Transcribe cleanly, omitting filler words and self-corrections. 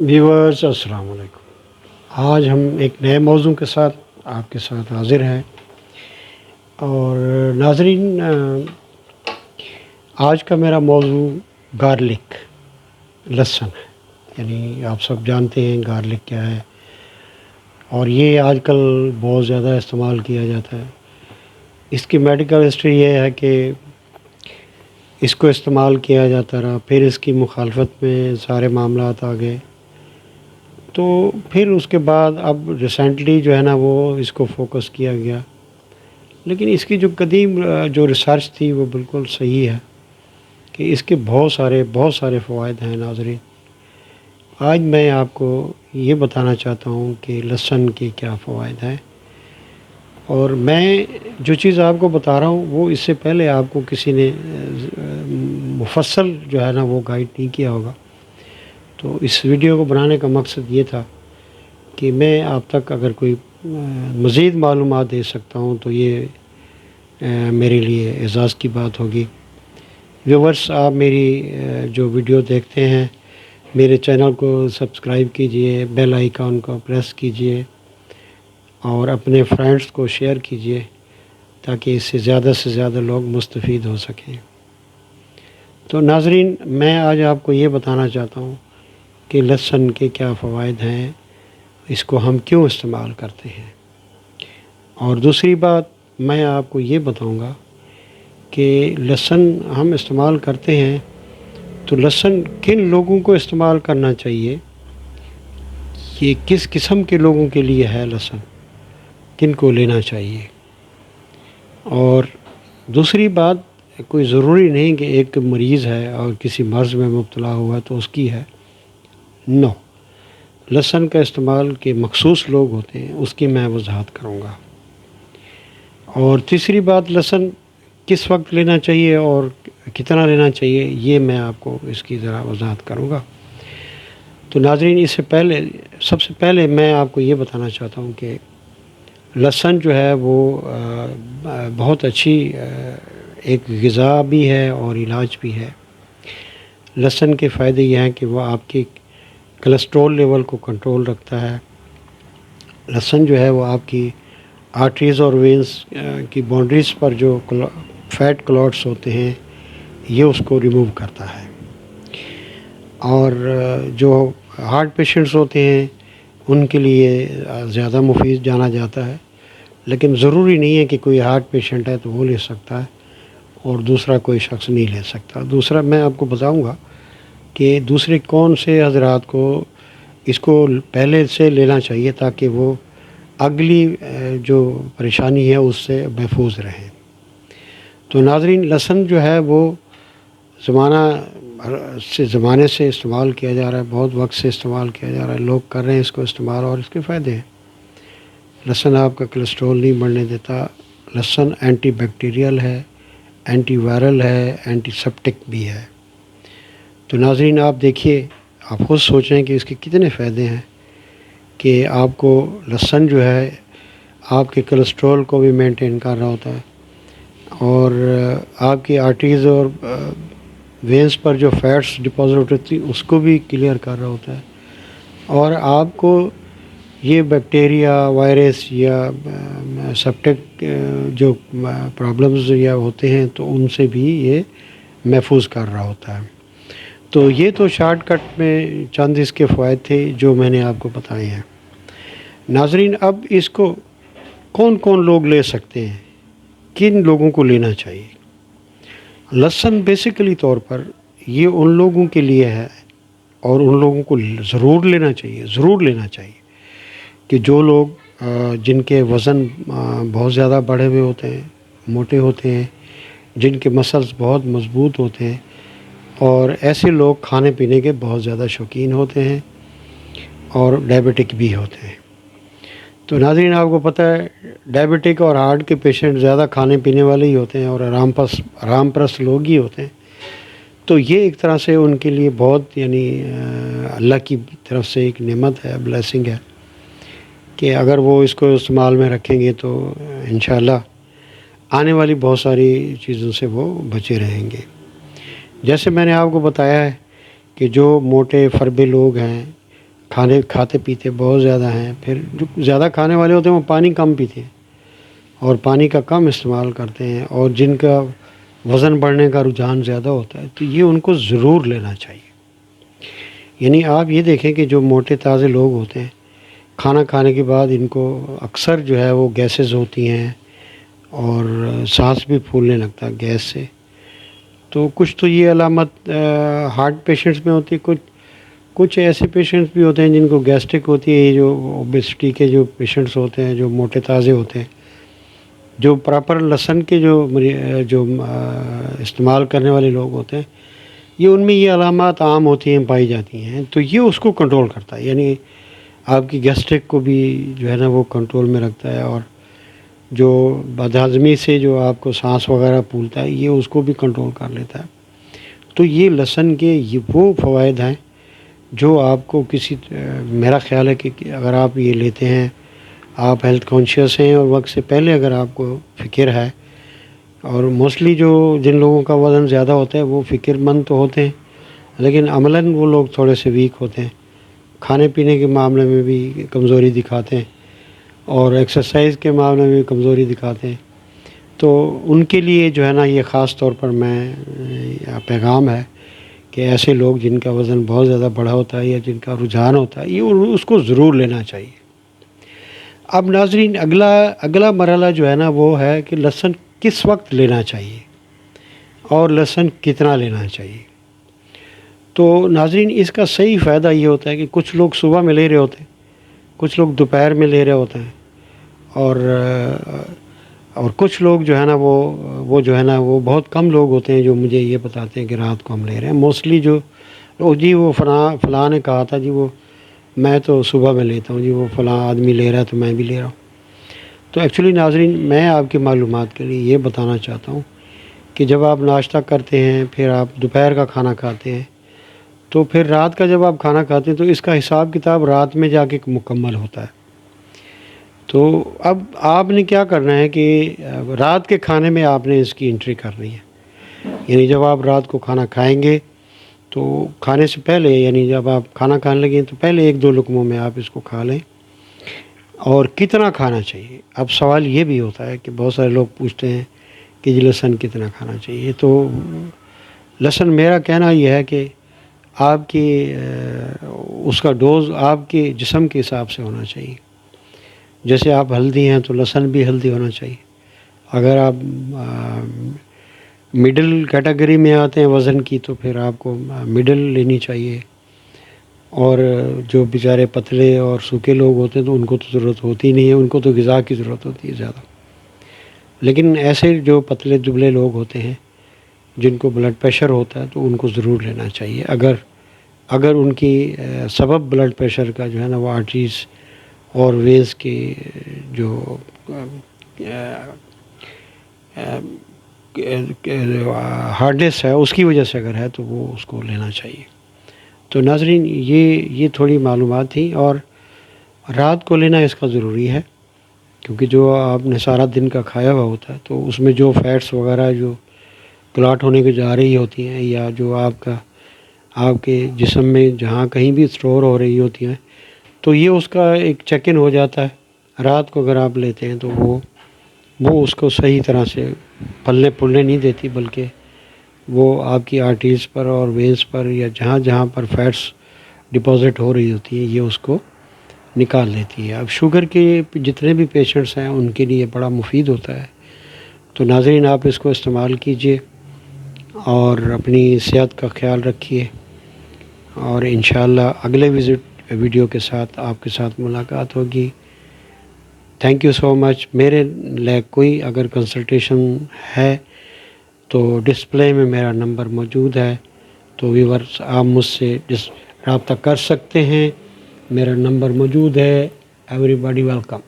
Viewers अस्सलाम वालेकुम। आज हम एक नए मौजू के साथ आपके साथ हाज़िर हैं। और नाज़रीन, आज का मेरा मौजू गार्लिक, लहसुन है। यानी आप सब जानते हैं गार्लिक क्या है, और ये आजकल बहुत ज़्यादा इस्तेमाल किया जाता है। इसकी मेडिकल हिस्ट्री ये है कि इसको इस्तेमाल किया जाता रहा, फिर इसकी मुखालफत में सारे मामलात आ गए, तो फिर उसके बाद अब रिसेंटली जो है ना वो इसको फोकस किया गया। लेकिन इसकी जो कदीम जो रिसर्च थी वो बिल्कुल सही है कि इसके बहुत सारे फ़वाइद हैं। नाज़रीन, आज मैं आपको ये बताना चाहता हूँ कि लहसुन के क्या फ़वाइद हैं। और मैं जो चीज़ आपको बता रहा हूँ वो इससे पहले आपको किसी ने मुफस्सल जो है ना वो गाइड नहीं किया होगा। तो इस वीडियो को बनाने का मकसद ये था कि मैं आप तक अगर कोई मज़ीद मालूमात दे सकता हूँ तो ये मेरे लिए एज़ाज़ की बात होगी। व्यूवर्स, आप मेरी जो वीडियो देखते हैं, मेरे चैनल को सब्सक्राइब कीजिए, बेल आइकॉन को प्रेस कीजिए और अपने फ्रेंड्स को शेयर कीजिए ताकि इससे ज़्यादा लोग मुस्तफ़ीद हो सकें। तो नाज़रीन, मैं आज आपको ये बताना चाहता हूँ कि लहसुन के क्या फ़वाइद हैं, इसको हम क्यों इस्तेमाल करते हैं। और दूसरी बात मैं आपको ये बताऊंगा कि लहसुन हम इस्तेमाल करते हैं तो लहसुन किन लोगों को इस्तेमाल करना चाहिए, ये किस किस्म के लोगों के लिए है लहसुन, किन को लेना चाहिए। और दूसरी बात, कोई ज़रूरी नहीं कि एक मरीज़ है और किसी मर्ज़ में मुब्तला हुआ तो उसकी है, नो। लहसुन का इस्तेमाल के मखसूस लोग होते हैं, उसकी मैं वजाहत करूँगा। और तीसरी बात, लहसुन किस वक्त लेना चाहिए और कितना लेना चाहिए, ये मैं आपको इसकी ज़रा वजाहत करूँगा। तो नाज़रीन, इससे पहले सबसे पहले मैं आपको ये बताना चाहता हूँ कि लहसुन जो है वो बहुत अच्छी एक ग़िज़ा भी है और इलाज भी है। लहसुन के फ़ायदे ये हैं कि वो आपके कोलेस्ट्रॉल लेवल को कंट्रोल रखता है। लहसुन जो है वो आपकी आर्टरीज़ और वेंस की बाउंड्रीज़ पर जो फैट क्लॉट्स होते हैं ये उसको रिमूव करता है। और जो हार्ट पेशेंट्स होते हैं उनके लिए ज़्यादा मुफीद जाना जाता है, लेकिन ज़रूरी नहीं है कि कोई हार्ट पेशेंट है तो वो ले सकता है और दूसरा कोई शख्स नहीं ले सकता। दूसरा मैं आपको बताऊंगा कि दूसरे कौन से हज़रात को इसको पहले से लेना चाहिए ताकि वो अगली जो परेशानी है उससे महफूज रहें। तो नाज़रीन, लहसुन जो है वो ज़माने से इस्तेमाल किया जा रहा है, बहुत वक्त से इस्तेमाल किया जा रहा है, लोग कर रहे हैं इसको इस्तेमाल और इसके फ़ायदे हैं। लहसुन आपका कोलेस्ट्रॉल नहीं बढ़ने देता। लहसुन एंटी बैक्टीरियल है, एंटी वायरल है, एंटीसेप्टिक भी है। तो नाज़रीन, आप देखिए, आप खुद सोचें कि इसके कितने फ़ायदे हैं कि आपको लहसुन जो है आपके कोलेस्ट्रॉल को भी मेंटेन कर रहा होता है और आपकी आर्टरीज़ और वेंस पर जो फैट्स डिपॉजिट होती है उसको भी क्लियर कर रहा होता है। और आपको ये बैक्टीरिया, वायरस या सेप्टिक जो प्रॉब्लम्स या होते हैं तो उनसे भी ये महफूज कर रहा होता है। तो ये तो शॉर्टकट में चंद इसके फ़वाइद थे जो मैंने आपको बताए हैं। नाज़रीन, अब इसको कौन कौन लोग ले सकते हैं, किन लोगों को लेना चाहिए। लहसुन बेसिकली तौर पर ये उन लोगों के लिए है और उन लोगों को ज़रूर लेना चाहिए कि जो लोग जिनके वज़न बहुत ज़्यादा बढ़े हुए होते हैं, मोटे होते हैं, जिनके मसल्स बहुत मज़बूत होते हैं और ऐसे लोग खाने पीने के बहुत ज़्यादा शौकीन होते हैं और डायबिटिक भी होते हैं। तो नाज़रीन, आपको पता है डायबिटिक और हार्ट के पेशेंट ज़्यादा खाने पीने वाले ही होते हैं और आराम परस्त लोग ही होते हैं। तो ये एक तरह से उनके लिए बहुत यानी अल्लाह की तरफ से एक नेमत है, ब्लेसिंग है कि अगर वो इसको इस्तेमाल में रखेंगे तो इंशाअल्लाह आने वाली बहुत सारी चीज़ों से वो बचे रहेंगे। जैसे मैंने आपको बताया है कि जो मोटे फरबे लोग हैं کھاتے پیتے بہت زیادہ ہیں. پھر جو زیادہ کھانے والے ہوتے ہیں وہ پانی کم پیتے ہیں اور پانی کا کم استعمال کرتے ہیں، اور جن کا وزن بڑھنے کا رجحان زیادہ ہوتا ہے تو یہ ان کو ضرور لینا چاہیے. یعنی آپ یہ دیکھیں کہ جو موٹے تازے لوگ ہوتے ہیں، کھانا کھانے کے بعد ان کو اکثر جو ہے وہ گیسز ہوتی ہیں اور سانس بھی پھولنے لگتا ہے گیس سے. تو کچھ تو یہ علامت ہارٹ پیشنٹس میں ہوتی ہے، کچھ ایسے پیشنٹس بھی ہوتے ہیں جن کو گیسٹرک ہوتی ہے. یہ جو اوبیسٹی کے جو پیشنٹس ہوتے ہیں، جو موٹے تازے ہوتے ہیں، جو پراپر لہسن کے جو استعمال کرنے والے لوگ ہوتے ہیں، یہ ان میں یہ علامات عام ہوتی ہیں، پائی جاتی ہیں. تو یہ اس کو کنٹرول کرتا ہے، یعنی آپ کی گیسٹرک کو بھی جو ہے نا وہ کنٹرول میں رکھتا ہے، اور جو بد ہضمی سے جو آپ کو سانس وغیرہ پھولتا ہے یہ اس کو بھی کنٹرول کر لیتا ہے. تو یہ لہسن کے یہ وہ فوائد ہیں جو آپ کو میرا خیال ہے کہ اگر آپ یہ لیتے ہیں، آپ ہیلتھ کانشیس ہیں اور وقت سے پہلے اگر آپ کو فکر ہے، اور موسٹلی جن لوگوں کا وزن زیادہ ہوتا ہے وہ فکر مند تو ہوتے ہیں، لیکن عملاً وہ لوگ تھوڑے سے ویک ہوتے ہیں، کھانے پینے کے معاملے میں بھی کمزوری دکھاتے ہیں اور ایکسرسائز کے معاملے میں بھی کمزوری دکھاتے ہیں. تو ان کے لیے جو ہے نا یہ خاص طور پر پیغام ہے کہ ایسے لوگ جن کا وزن بہت زیادہ بڑھا ہوتا ہے یا جن کا رجحان ہوتا ہے، یہ اس کو ضرور لینا چاہیے. اب ناظرین اگلا مرحلہ جو ہے نا وہ ہے کہ لہسن کس وقت لینا چاہیے اور لہسن کتنا لینا چاہیے. تو ناظرین اس کا صحیح فائدہ یہ ہوتا ہے کہ کچھ لوگ صبح میں لے رہے ہوتے ہیں، کچھ لوگ دوپہر میں لے رہے ہوتے ہیں، اور کچھ لوگ جو ہے نا وہ جو ہے نا وہ بہت کم لوگ ہوتے ہیں جو مجھے یہ بتاتے ہیں کہ رات کو ہم لے رہے ہیں. موسٹلی جو جی وہ فلاں نے کہا تھا جی وہ میں تو صبح میں لیتا ہوں، جی وہ فلاں آدمی لے رہا ہے تو میں بھی لے رہا ہوں. تو ایکچولی ناظرین میں آپ کی معلومات کے لیے یہ بتانا چاہتا ہوں کہ جب آپ ناشتہ کرتے ہیں، پھر آپ دوپہر کا کھانا کھاتے ہیں، تو پھر رات کا جب آپ کھانا کھاتے ہیں تو اس کا حساب کتاب رات میں جا کے مکمل ہوتا ہے. تو اب آپ نے کیا کرنا ہے کہ رات کے کھانے میں آپ نے اس کی انٹری کرنی ہے. یعنی جب آپ رات کو کھانا کھائیں گے تو کھانے سے پہلے، یعنی جب آپ کھانا کھانے لگیں تو پہلے 1-2 لقموں میں آپ اس کو کھا لیں. اور کتنا کھانا چاہیے؟ اب سوال یہ بھی ہوتا ہے کہ بہت سارے لوگ پوچھتے ہیں کہ جی لہسن کتنا کھانا چاہیے. تو لہسن میرا کہنا یہ ہے کہ آپ کی اس کا ڈوز آپ کے جسم کے حساب سے ہونا چاہیے. جیسے آپ ہلدی ہیں تو لہسن بھی ہلدی ہونا چاہیے. اگر آپ مڈل کیٹیگری میں آتے ہیں وزن کی تو پھر آپ کو مڈل لینی چاہیے. اور جو بیچارے پتلے اور سوکھے لوگ ہوتے ہیں تو ان کو تو ضرورت ہوتی نہیں ہے، ان کو تو غذا کی ضرورت ہوتی ہے زیادہ. لیکن ایسے جو پتلے دبلے لوگ ہوتے ہیں جن کو بلڈ پریشر ہوتا ہے تو ان کو ضرور لینا چاہیے. اگر ان کی سبب بلڈ پریشر کا جو ہے نا وہ آرٹریز اور وینز کی جو ہارڈنیس ہے اس کی وجہ سے اگر ہے تو وہ اس کو لینا چاہیے. تو ناظرین یہ تھوڑی معلومات تھی، اور رات کو لینا اس کا ضروری ہے کیونکہ جو آپ نے سارا دن کا کھایا ہوا ہوتا ہے تو اس میں جو فیٹس وغیرہ جو کلاٹ ہونے کی جا رہی ہوتی ہیں یا جو آپ کے جسم میں جہاں کہیں بھی اسٹور ہو رہی ہوتی ہیں تو یہ اس کا ایک چیک ان ہو جاتا ہے. رات کو اگر آپ لیتے ہیں تو وہ اس کو صحیح طرح سے پھلنے نہیں دیتی، بلکہ وہ آپ کی آرٹریز پر اور وینز پر یا جہاں پر فیٹس ڈپازٹ ہو رہی ہوتی ہے یہ اس کو نکال لیتی ہے. اب شوگر کے جتنے بھی پیشنٹس ہیں ان کے لیے بڑا مفید ہوتا ہے. تو ناظرین آپ اس کو استعمال کیجئے اور اپنی صحت کا خیال رکھیے، اور انشاءاللہ اگلے ویڈیو کے ساتھ آپ کے ساتھ ملاقات ہوگی. تھینک یو سو مچ. میرے لیے کوئی اگر کنسلٹیشن ہے تو ڈسپلے میں میرا نمبر موجود ہے، تو ویورز آپ مجھ سے رابطہ کر سکتے ہیں. میرا نمبر موجود ہے. Every body welcome.